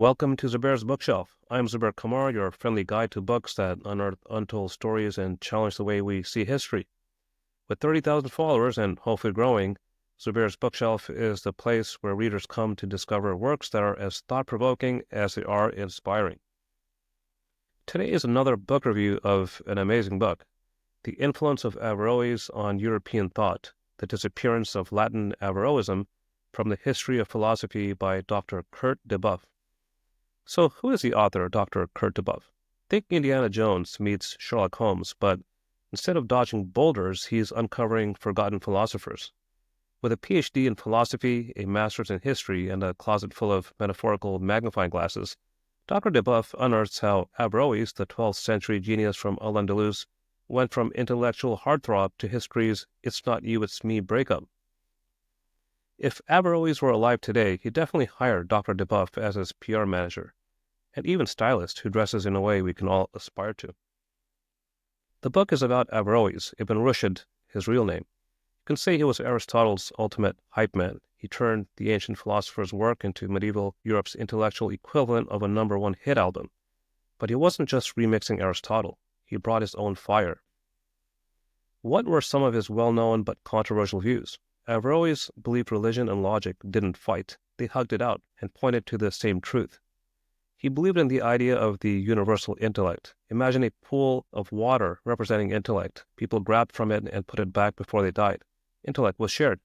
Welcome to Zubair's Bookshelf. I'm Zubair Kamar, your friendly guide to books that unearth untold stories and challenge the way we see history. With 30,000 followers and hopefully growing, Zubair's Bookshelf is the place where readers come to discover works that are as thought-provoking as they are inspiring. Today is another book review of an amazing book, The Influence of Averroes on European Thought, The Disappearance of Latin Averroism, from the History of Philosophy by Dr. Koert Debeuf. So who is the author, Dr. Koert Debeuf? Think Indiana Jones meets Sherlock Holmes, but instead of dodging boulders, he's uncovering forgotten philosophers. With a PhD in philosophy, a master's in history, and a closet full of metaphorical magnifying glasses, Dr. Debeuf unearths how Averroes, the 12th century genius from Al-Andalus, went from intellectual heartthrob to history's "it's not you, it's me" breakup. If Averroes were alive today, he'd definitely hire Dr. Debeuf as his PR manager, and even stylist who dresses in a way we can all aspire to. The book is about Averroes, Ibn Rushd, his real name. You can say he was Aristotle's ultimate hype man. He turned the ancient philosopher's work into medieval Europe's intellectual equivalent of a #1 hit album. But he wasn't just remixing Aristotle. He brought his own fire. What were some of his well-known but controversial views? Averroes believed religion and logic didn't fight. They hugged it out and pointed to the same truth. He believed in the idea of the universal intellect. Imagine a pool of water representing intellect. People grabbed from it and put it back before they died. Intellect was shared.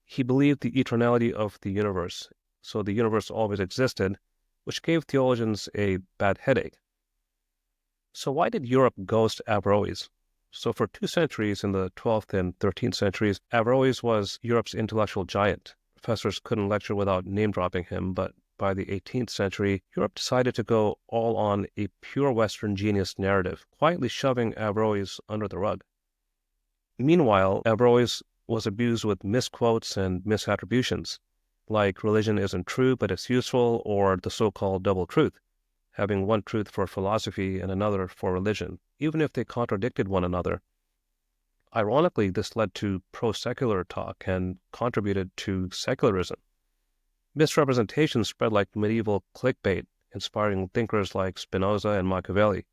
He believed the eternality of the universe, so the universe always existed, which gave theologians a bad headache. So why did Europe ghost Averroes? So for 2 centuries, in the 12th and 13th centuries, Averroes was Europe's intellectual giant. Professors couldn't lecture without name-dropping him, but by the 18th century, Europe decided to go all on a pure Western genius narrative, quietly shoving Averroes under the rug. Meanwhile, Averroes was abused with misquotes and misattributions, like religion isn't true but it's useful, or the so-called double truth, having one truth for philosophy and another for religion, even if they contradicted one another. Ironically, this led to pro-secular talk and contributed to secularism. Misrepresentation spread like medieval clickbait, inspiring thinkers like Spinoza and Machiavelli.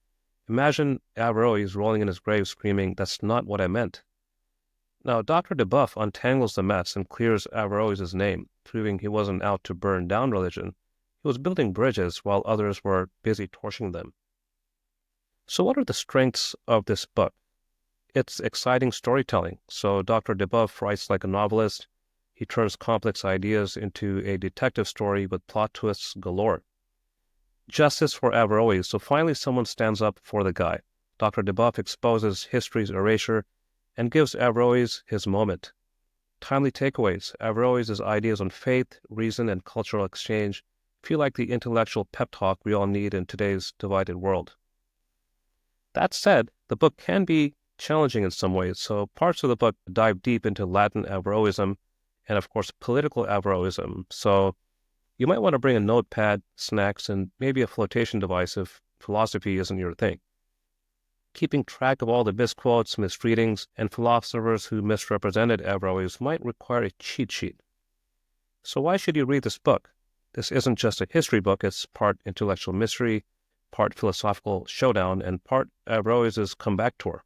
Imagine Averroes rolling in his grave screaming, "That's not what I meant." Now, Dr. Debeuf untangles the mess and clears Averroes' name, proving he wasn't out to burn down religion. He was building bridges while others were busy torching them. So what are the strengths of this book? It's exciting storytelling. So Dr. Debeuf writes like a novelist. He turns complex ideas into a detective story with plot twists galore. Justice for Averroes, so finally someone stands up for the guy. Dr. Debeuf exposes history's erasure and gives Averroes his moment. Timely takeaways. Averroes' ideas on faith, reason, and cultural exchange feel like the intellectual pep talk we all need in today's divided world. That said, the book can be challenging in some ways, so parts of the book dive deep into Latin Averroism and, of course, political Averroism. So you might want to bring a notepad, snacks, and maybe a flotation device if philosophy isn't your thing. Keeping track of all the misquotes, misreadings, and philosophers who misrepresented Averroes might require a cheat sheet. So why should you read this book? This isn't just a history book. It's part intellectual mystery, part philosophical showdown, and part Averroes' comeback tour.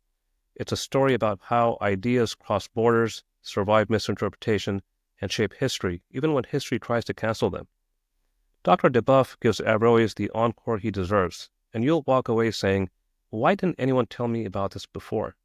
It's a story about how ideas cross borders, survive misinterpretation, and shape history, even when history tries to cancel them. Dr. Debeuf gives Averroes the encore he deserves, and you'll walk away saying, "Why didn't anyone tell me about this before?"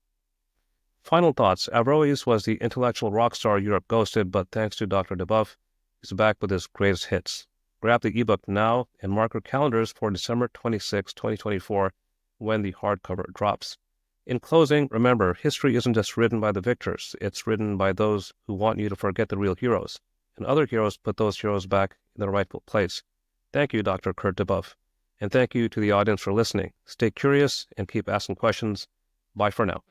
Final thoughts. Averroes was the intellectual rock star Europe ghosted, but thanks to Dr. Debeuf, he's back with his greatest hits. Grab the ebook now and mark your calendars for December 26, 2024, when the hardcover drops. In closing, remember, history isn't just written by the victors. It's written by those who want you to forget the real heroes, and other heroes put those heroes back in their rightful place. Thank you, Dr. Koert Debeuf, and thank you to the audience for listening. Stay curious and keep asking questions. Bye for now.